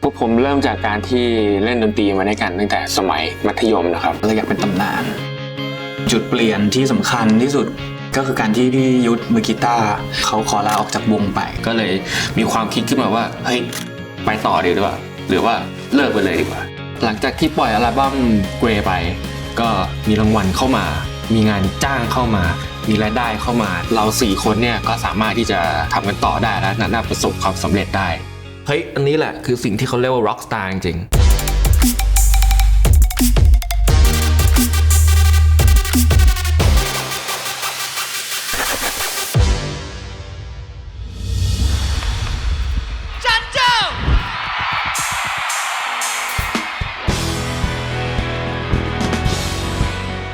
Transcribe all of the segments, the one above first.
วกผมเริ่มจากการที่เล่นดนตรีมาด้วยกันตั้งแต่สมัยมัธยมนะครับเราอยากเป็นตำนานจุดเปลี่ยนที่สำคัญที่สุดก็คือการที่พี่ยุทธมือกีตาร์เขาขอลาออกจากวงไปก็เลยมีความคิดขึ้นมาว่าเฮ้ยไปต่อดีกว่าหรือว่าเลิกไปเลยดีกว่าหลังจากที่ปล่อยอัลบั้มเกรย์ไปก็มีรางวัลเข้ามามีงานจ้างเข้ามามีรายได้เข้ามาเรา4คนเนี่ยก็สามารถที่จะทำกันต่อได้และน่าประสบความสำเร็จได้เฮ้ยอันนี้แหละคือสิ่งที่เขาเรียกว่า rock star จริง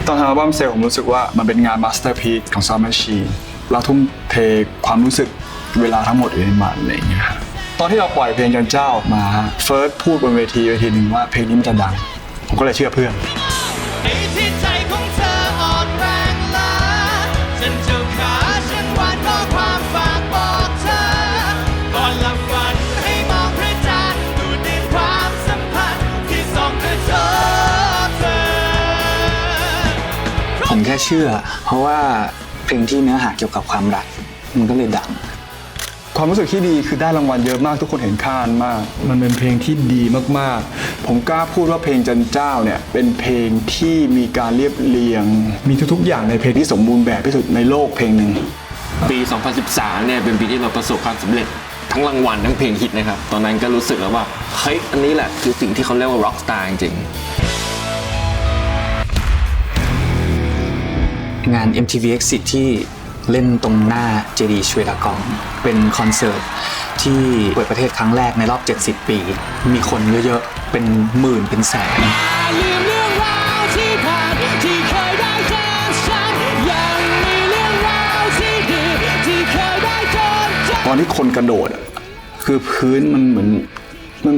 ตอนทำอัลบั้มเซลผมรู้สึกว่ามันเป็นงานมาสเตอร์พีซของ Sound Machine เราทุ่มเทความรู้สึกเวลาทั้งหมดอยู่ในมันอะไรอย่างเงี้ยครับตอนที่เราปล่อยเพลงจันเจ้ามาเฟิร์สพูดบนเวทีหนึ่งว่าเพลงนี้มันจะดังผมก็เลยเชื่อเพื่อนผมแค่เชื่อเพราะว่าเพลงที่เนื้อหาเกี่ยวกับความรักมันก็เลยดังความรู้สึกที่ดีคือได้รางวัลเยอะมากทุกคนเห็นค่ามันมากมันเป็นเพลงที่ดีมากๆผมกล้าพูดว่าเพลงจันเจ้าเนี่ยเป็นเพลงที่มีการเรียบเรียงมีทุกๆอย่างในเพลงที่สมบูรณ์แบบที่สุดในโลกเพลงหนึ่งปี 2013 เนี่ยเป็นปีที่เราประสบความสำเร็จทั้งรางวัลทั้งเพลงฮิตนะครับตอนนั้นก็รู้สึกแล้วว่าเฮ้ยอันนี้แหละคือสิ่งที่เขาเรียกว่า rock star จริงงาน MTV Exit ที่เล่นตรงหน้าเจดีย์ชเวดากองเป็นคอนเสิร์ตที่เปิดประเทศครั้งแรกในรอบ70 ปีมีคนเยอะๆเป็นหมื่นเป็นแสนตอนที่คนกระโดดคือพื้นมันเหมือน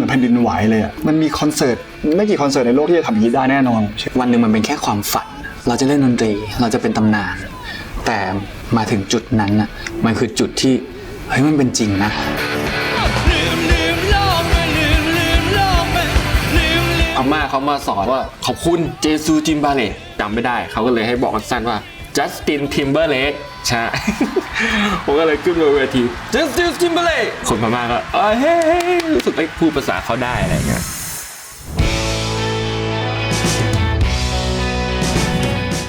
แผ่นดินไหวเลยอ่ะมันมีคอนเสิร์ตไม่กี่คอนเสิร์ตในโลกที่จะทำอย่างนี้ได้แน่นอนวันหนึ่งมันเป็นแค่ความฝันเราจะเล่นดนตรีเราจะเป็นตำนานแต่มาถึงจุดนั้นน่ะมันคือจุดที่เฮ้ยมันเป็นจริงนะพม่าเขามาสอนว่าขอบคุณเจซูจิมบาเล่จำไม่ได้เขาก็เลยให้บอกสั้นว่าจัสตินทิมเบอร์เลกใช่ผมก็เลยขึ้นมาเวทีจัสตินทิมเบอร์เลกคนพม่าก็เฮ้ยรู้สึกได้พูดภาษาเขาได้อะไรเงี้ย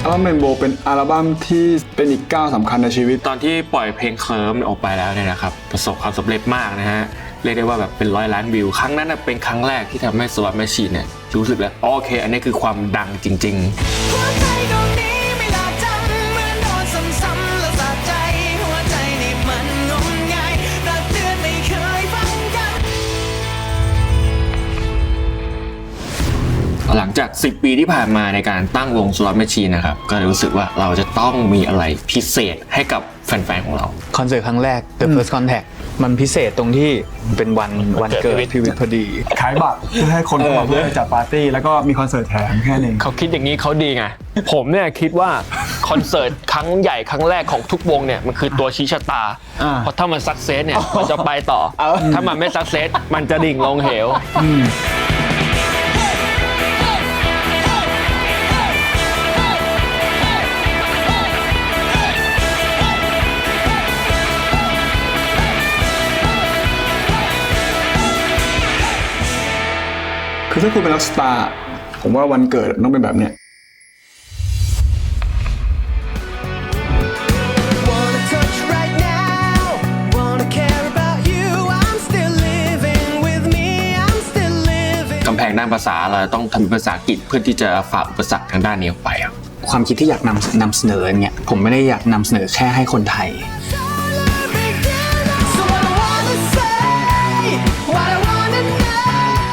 อัลบั้มเรนโบว์เป็นอัลบั้มที่เป็นอีกก้าวสำคัญในชีวิตตอนที่ปล่อยเพลงเคลิ้มออกไปแล้วเนี่ยนะครับประสบความสำเร็จมากนะฮะเรียกได้ว่าแบบเป็น100 ล้านวิวครั้งนั้นเป็นครั้งแรกที่ทำให้ Slot Machine เนี่ยรู้สึกแล้วโอเคอันนี้คือความดังจริงๆหลังจาก10 ปีที่ผ่านมาในการตั้งวง Slot Machine นะครับก็รู้สึกว่าเราจะต้องมีอะไรพิเศษให้กับแฟนๆของเราคอนเสิร์ตครั้งแรก The First Contact มันพิเศษตรงที่เป็นวันเกิดพี่วิทย์พอดีขายบัตรเพื่อให้คนเข้ามาเพื่อจัดปาร์ตี้แล้วก็มีคอนเสิร์ตแถมแค่นึงเขาคิดอย่างนี้เขาดีไงผมเนี่ยคิดว่าคอนเสิร์ตครั้งใหญ่ครั้งแรกของทุกวงเนี่ยมันคือตัวชี้ชะตาเพราะถ้ามันซักเซสเนี่ยมันจะไปต่อถ้ามันไม่ซักเซสมันจะดิ่งลงเหวคือถ้าคุณเป็นร็อกสตาร์ผมว่าวันเกิดต้องเป็นแบบเนี้ยกำแพงด้านภาษาเราต้องทำภาษาอังกฤษเพื่อที่จะฝ่าอุปสรรคทางด้านนี้ออกไปครับความคิดที่อยากนำเสนอเนี่ยผมไม่ได้อยากนำเสนอแค่ให้คนไทย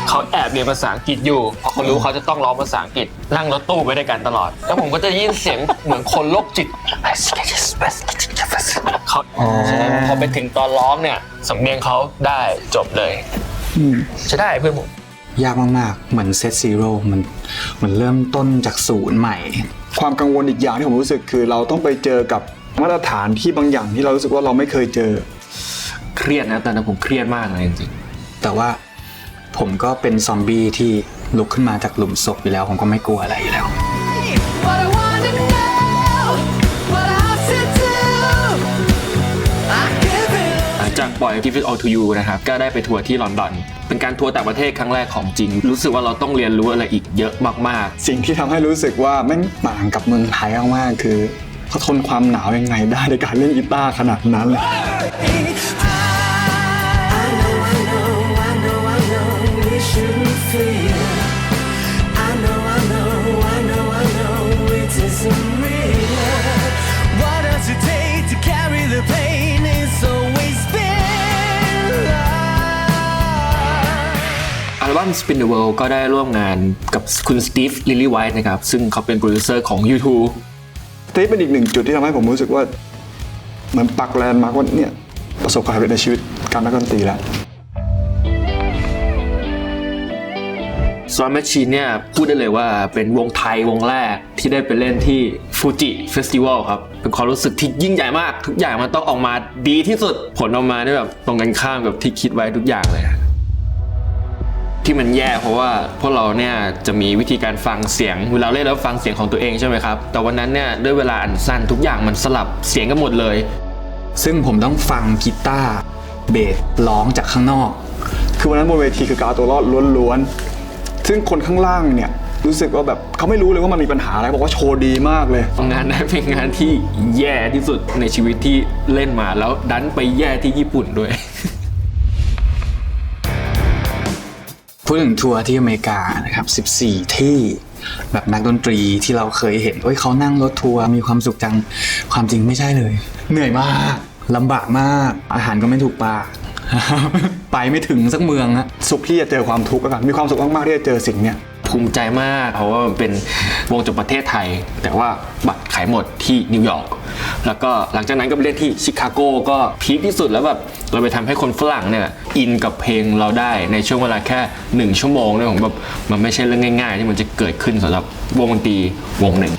เขาแอบเรียนภาษาอังกฤษอยู่เพราะเขารู้เขาจะต้องร้องภาษาอังกฤษนั่งรถตู้ไปด้วยกันตลอดแล้วผมก็จะยินเสียงเหมือนคนโรคจิตเขาพอไปถึงตอนร้องเนี่ยสำเนียงเขาได้จบเลยจะได้เพื่อนผมยากมากๆเหมือนเซตซีโร่มันเริ่มต้นจากศูนย์ใหม่ความกังวลอีกอย่างที่ผมรู้สึกคือเราต้องไปเจอกับมาตรฐานที่บางอย่างที่เรารู้สึกว่าเราไม่เคยเจอเครียดนะแต่ผมเครียดมากเลยจริงๆแต่ว่า ผมก็เป็นซอมบี้ที่ลุกขึ้นมาจากหลุมศพอยู่แล้วผมก็ไม่กลัวอะไรอยู่แล้ว What I wanna know, what I should do. I give it. หลังจากปล่อย Give It All To You นะครับก็ได้ไปทัวร์ที่ลอนดอนเป็นการทัวร์ต่างประเทศครั้งแรกของจริงรู้สึกว่าเราต้องเรียนรู้อะไรอีกเยอะมากๆ สิ่งที่ทำให้รู้สึกว่าแม่งต่างกับเมืองไทยมากๆคือเขาทนความหนาวยังไงได้ในการเล่นกีตาร์ขนาดนั้นเลย I know, we shouldn't fear. I know, it isn't real. What does it take to carry the pain? It's always been love. อัลบั้ม Spin the World ก็ได้ร่วมงานกับคุณสตีฟลิลลี่ไวท์นะครับซึ่งเขาเป็นโปรดิวเซอร์ของ YouTube นี่เป็นอีกหนึ่งจุดที่ทำให้ผมรู้สึกว่าเหมือนปักแลนด์มาร์กว่าเนี่ยประสบความสำเร็จในชีวิตการนักดนตรีแล้ว Slot Machine เนี่ยพูดได้เลยว่าเป็นวงไทยวงแรกที่ได้ไปเล่นที่ Fuji Festival ครับเป็นความรู้สึกที่ยิ่งใหญ่มากทุกอย่างมันต้องออกมาดีที่สุดผลออกมาได้แบบตรงกันข้ามกับที่คิดไว้ทุกอย่างเลยที่มันแย่เพราะว่าพวกเราเนี่ยจะมีวิธีการฟังเสียงเวลาเล่นแล้วฟังเสียงของตัวเองใช่ไหมครับแต่วันนั้นเนี่ยด้วยเวลาอันสั้นทุกอย่างมันสลับเสียงกันหมดเลย ซึ่งผมต้องฟังกีตาร์เบสร้องจากข้างนอก คือวันนั้นบนเวทีคือการเอาตัวรอดล้วนๆซึ่งคนข้างล่างเนี่ยรู้สึกว่าแบบเขาไม่รู้เลยว่ามันมีปัญหาอะไรบอกว่าโชว์ดีมากเลย งานนั้นเป็นงานที่แย่ที่สุดในชีวิตที่เล่นมาแล้วดันไปแย่ที่ญี่ปุ่นด้วย พูดถึงทัวร์ที่อเมริกานะครับ14ที่แบบนักดนตรีที่เราเคยเห็นเขานั่งรถทัวร์มีความสุขจังความจริงไม่ใช่เลยเหนื่อยมากลำบากมากอาหารก็ไม่ถูกปาก ไปไม่ถึงสักเมืองอะ สุขที่จะเจอความทุกข์แล้วกันมีความสุขมากๆที่จะเจอสิ่งเนี้ย ภูมิใจมากเพราะว่ามันเป็นวงจากประเทศไทยแต่ว่าบัตรขายหมดที่นิวยอร์กแล้วก็หลังจากนั้นก็ไปเล่นที่ชิคาโกก็พีคที่สุดแล้วแบบเราไปทำให้คนฝรั่งเนี่ยอินกับเพลงเราได้ในช่วงเวลาแค่1ชั่วโมงเนี่ยผมแบบมันไม่ใช่เรื่องง่ายๆที่มันจะเกิดขึ้นสำหรับวงดนตรีวงหนึ่ง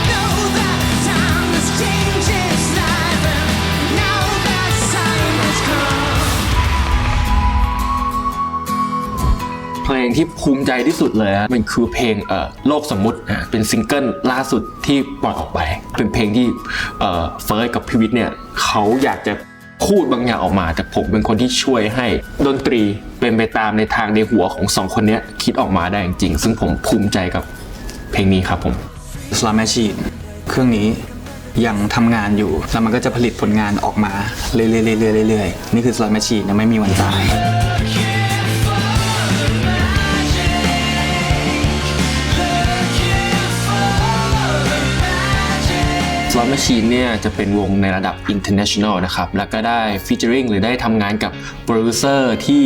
Know that time has changed its life, and now that time has come. เพลงที่ภูมิใจที่สุดเลยอะมันคือเพลงโลกสมมุติเป็นซิงเกิลล่าสุดที่ปล่อยออกไปเป็นเพลงที่เฟิร์สกับพิวิทย์เนี่ยเขาอยากจะพูดบางอย่างออกมาแต่ผมเป็นคนที่ช่วยให้ดนตรีเป็นไปตามในทางในหัวของสองคนนี้คิดออกมาได้จริงๆซึ่งผมภูมิใจกับเพลงนี้ครับผม Slot Machine เครื่องนี้ยังทำงานอยู่แล้วมันก็จะผลิตผลงานออกมาเรื่อยๆๆๆนี่คือ Slot Machine ยังไม่มีวันตาย Slot Machine เนี่ยจะเป็นวงในระดับ international นะครับแล้วก็ได้ featuring หรือได้ทำงานกับโปรดิวเซอร์ที่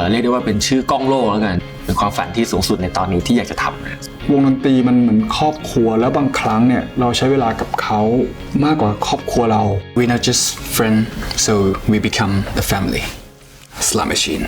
เรียกได้ว่าเป็นชื่อกล้องโลกแล้วกันเป็นความฝันที่สูงสุดในตอนนี้ที่อยากจะทำ วงดนตรีมันเหมือนครอบครัวแล้วบางครั้งเนี่ยเราใช้เวลากับเขามากกว่าครอบครัวเรา We're not just friends so we become the family Slot Machine